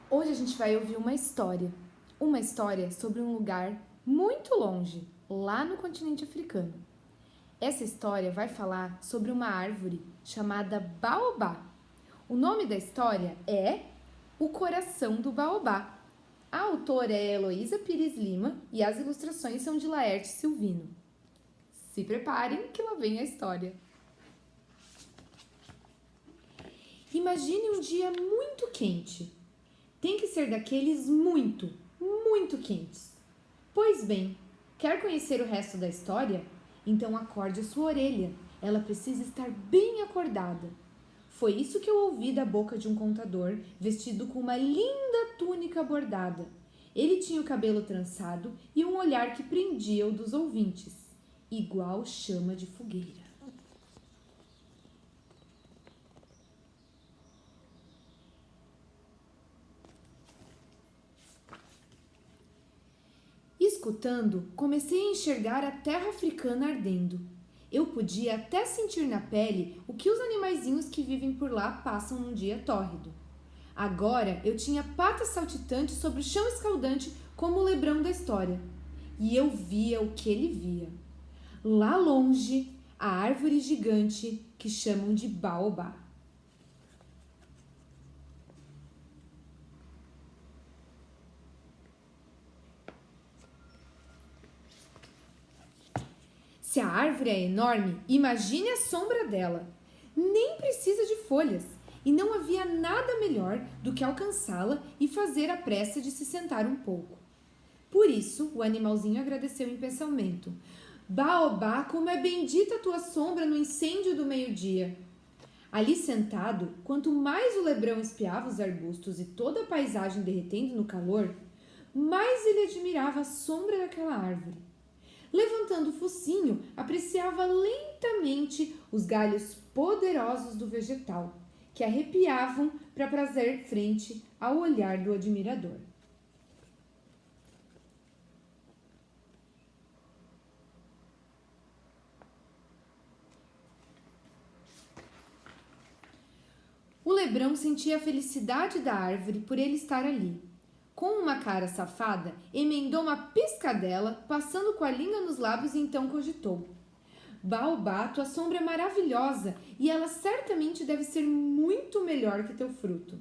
Hoje a gente vai ouvir uma história sobre um lugar muito longe, lá no continente africano. Essa história vai falar sobre uma árvore chamada Baobá. O nome da história é O Coração do Baobá. A autora é Heloísa Pires Lima e as ilustrações são de Laerte Silvino. Se preparem que lá vem a história. Imagine um dia muito quente. Tem que ser daqueles muito, muito quentes. Pois bem, quer conhecer o resto da história? Então acorde a sua orelha. Ela precisa estar bem acordada. Foi isso que eu ouvi da boca de um contador, vestido com uma linda túnica bordada. Ele tinha o cabelo trançado e um olhar que prendia o dos ouvintes, igual chama de fogueira. Escutando, comecei a enxergar a terra africana ardendo. Eu podia até sentir na pele o que os animaizinhos que vivem por lá passam num dia tórrido. Agora eu tinha patas saltitantes sobre o chão escaldante como o Lebrão da história. E eu via o que ele via. Lá longe, a árvore gigante que chamam de Baobá. Se a árvore é enorme, imagine a sombra dela. Nem precisa de folhas, e não havia nada melhor do que alcançá-la e fazer a pressa de se sentar um pouco. Por isso, o animalzinho agradeceu em pensamento. Baobá, como é bendita a tua sombra no incêndio do meio-dia. Ali sentado, quanto mais o Lebrão espiava os arbustos e toda a paisagem derretendo no calor, mais ele admirava a sombra daquela árvore. Levantando o focinho, apreciava lentamente os galhos poderosos do vegetal, que arrepiavam para fazer frente ao olhar do admirador. O Lebrão sentia a felicidade da árvore por ele estar ali. Com uma cara safada, emendou uma piscadela, passando com a língua nos lábios e então cogitou. Baobá, tua sombra é maravilhosa e ela certamente deve ser muito melhor que teu fruto.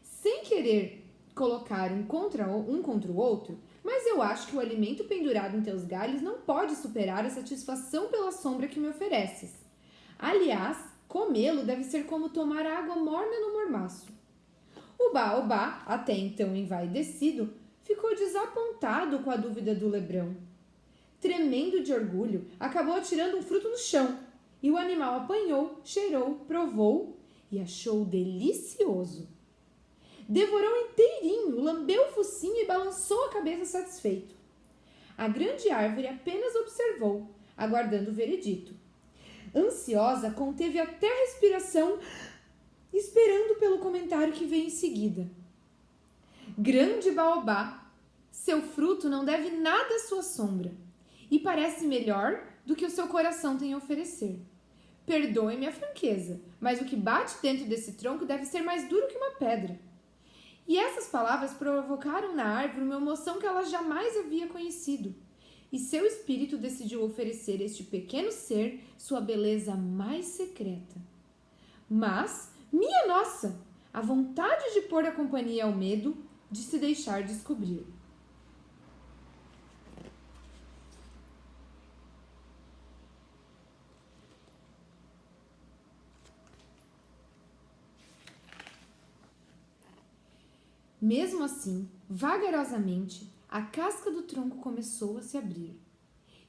Sem querer colocar um contra o outro, mas eu acho que o alimento pendurado em teus galhos não pode superar a satisfação pela sombra que me ofereces. Aliás, comê-lo deve ser como tomar água morna no mormaço. O Baobá, até então envaidecido, ficou desapontado com a dúvida do Lebrão. Tremendo de orgulho, acabou atirando um fruto no chão, e o animal apanhou, cheirou, provou e achou delicioso. Devorou inteirinho, lambeu o focinho e balançou a cabeça satisfeito. A grande árvore apenas observou, aguardando o veredito. Ansiosa, conteve até a respiração, esperando pelo comentário que veio em seguida. Grande Baobá, seu fruto não deve nada à sua sombra, e parece melhor do que o seu coração tem a oferecer. Perdoe-me a franqueza, mas o que bate dentro desse tronco deve ser mais duro que uma pedra. E essas palavras provocaram na árvore uma emoção que ela jamais havia conhecido. E seu espírito decidiu oferecer a este pequeno ser sua beleza mais secreta. Mas, minha nossa, a vontade de pôr a companhia ao medo de se deixar descobrir. Mesmo assim, vagarosamente, a casca do tronco começou a se abrir.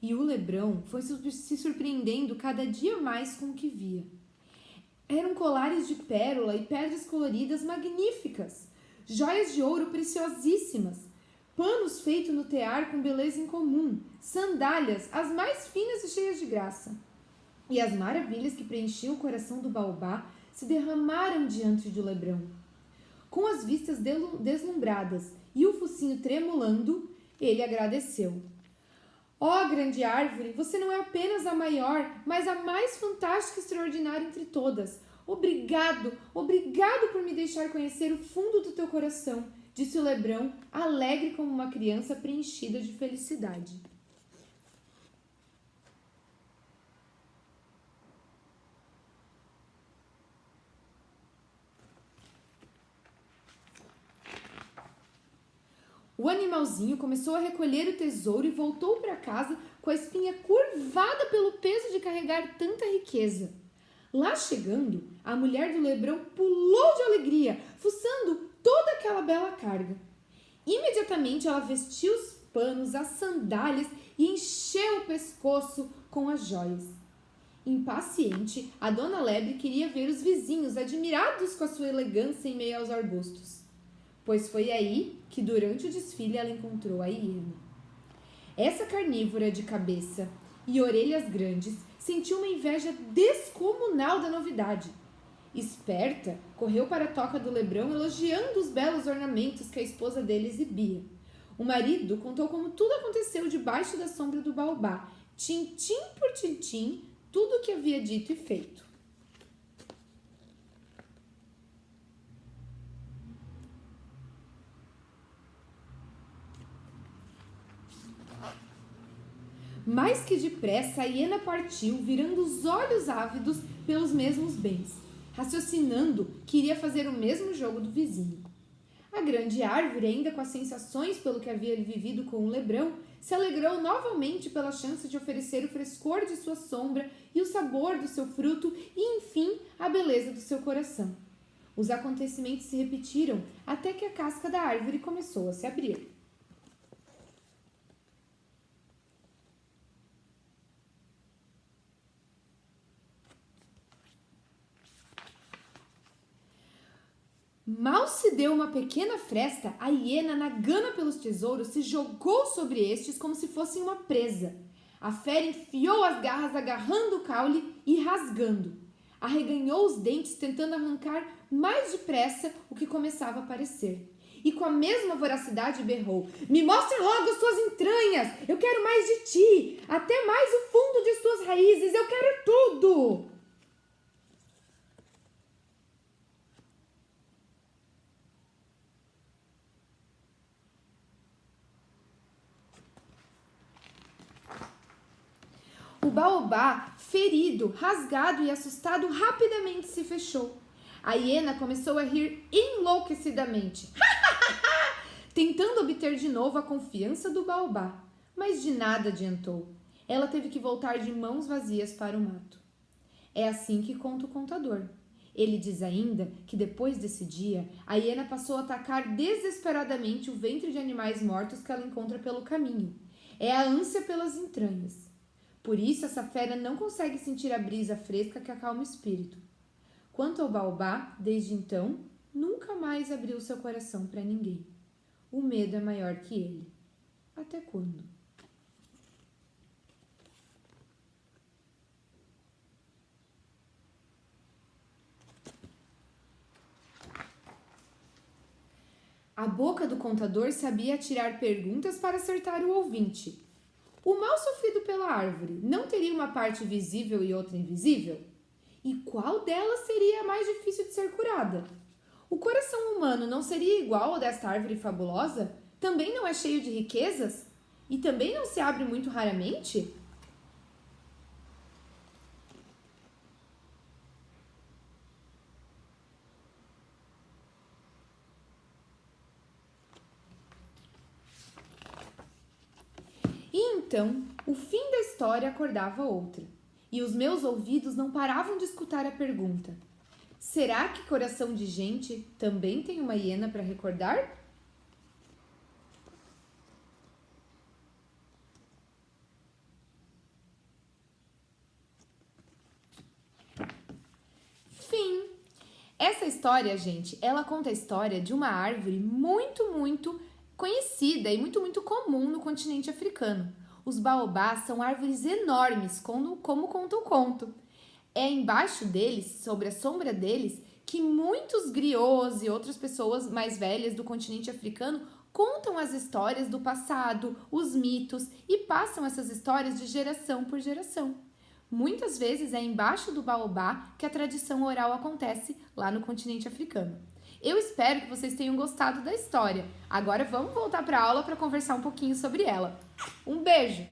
E o Lebrão foi se surpreendendo cada dia mais com o que via. Eram colares de pérola e pedras coloridas magníficas, joias de ouro preciosíssimas, panos feitos no tear com beleza incomum, sandálias as mais finas e cheias de graça. E as maravilhas que preenchiam o coração do Baobá se derramaram diante do Lebrão. Com as vistas deslumbradas e o focinho tremulando, ele agradeceu. Ó grande árvore, você não é apenas a maior, mas a mais fantástica e extraordinária entre todas. Obrigado, obrigado por me deixar conhecer o fundo do teu coração, disse o Lebrão, alegre como uma criança preenchida de felicidade. O animalzinho começou a recolher o tesouro e voltou para casa com a espinha curvada pelo peso de carregar tanta riqueza. Lá chegando, a mulher do Lebrão pulou de alegria, fuçando toda aquela bela carga. Imediatamente ela vestiu os panos, as sandálias e encheu o pescoço com as joias. Impaciente, a dona Lebre queria ver os vizinhos admirados com a sua elegância em meio aos arbustos, pois foi aí que durante o desfile ela encontrou a hiena. Essa carnívora de cabeça e orelhas grandes sentiu uma inveja descomunal da novidade. Esperta, correu para a toca do Lebrão elogiando os belos ornamentos que a esposa dele exibia. O marido contou como tudo aconteceu debaixo da sombra do baobá, tintim por tintim, tudo o que havia dito e feito. Mais que depressa, a hiena partiu, virando os olhos ávidos pelos mesmos bens, raciocinando que iria fazer o mesmo jogo do vizinho. A grande árvore, ainda com as sensações pelo que havia vivido com o Lebrão, se alegrou novamente pela chance de oferecer o frescor de sua sombra e o sabor do seu fruto e, enfim, a beleza do seu coração. Os acontecimentos se repetiram até que a casca da árvore começou a se abrir. Mal se deu uma pequena fresta, a hiena, na gana pelos tesouros, se jogou sobre estes como se fossem uma presa. A fera enfiou as garras, agarrando o caule e rasgando. Arreganhou os dentes, tentando arrancar mais depressa o que começava a aparecer. E com a mesma voracidade berrou: "Me mostre logo as tuas entranhas! Eu quero mais de ti! Até mais o fundo de tuas raízes! Eu quero tudo!" O baobá, ferido, rasgado e assustado, rapidamente se fechou. A hiena começou a rir enlouquecidamente, tentando obter de novo a confiança do baobá, mas de nada adiantou. Ela teve que voltar de mãos vazias para o mato. É assim que conta o contador. Ele diz ainda que depois desse dia, a hiena passou a atacar desesperadamente o ventre de animais mortos que ela encontra pelo caminho. É a ânsia pelas entranhas. Por isso, essa fera não consegue sentir a brisa fresca que acalma o espírito. Quanto ao baobá, desde então, nunca mais abriu seu coração para ninguém. O medo é maior que ele. Até quando? A boca do contador sabia atirar perguntas para acertar o ouvinte. O mal sofrido pela árvore não teria uma parte visível e outra invisível? E qual delas seria a mais difícil de ser curada? O coração humano não seria igual ao desta árvore fabulosa? Também não é cheio de riquezas? E também não se abre muito raramente? E então, o fim da história acordava outra, e os meus ouvidos não paravam de escutar a pergunta: será que coração de gente também tem uma hiena para recordar? Fim. Essa história, gente, ela conta a história de uma árvore muito conhecida e muito comum no continente africano. Os baobás são árvores enormes, como conta o conto. É embaixo deles, sobre a sombra deles, que muitos griots e outras pessoas mais velhas do continente africano contam as histórias do passado, os mitos, e passam essas histórias de geração por geração. Muitas vezes é embaixo do baobá que a tradição oral acontece lá no continente africano. Eu espero que vocês tenham gostado da história. Agora vamos voltar para a aula para conversar um pouquinho sobre ela. Um beijo!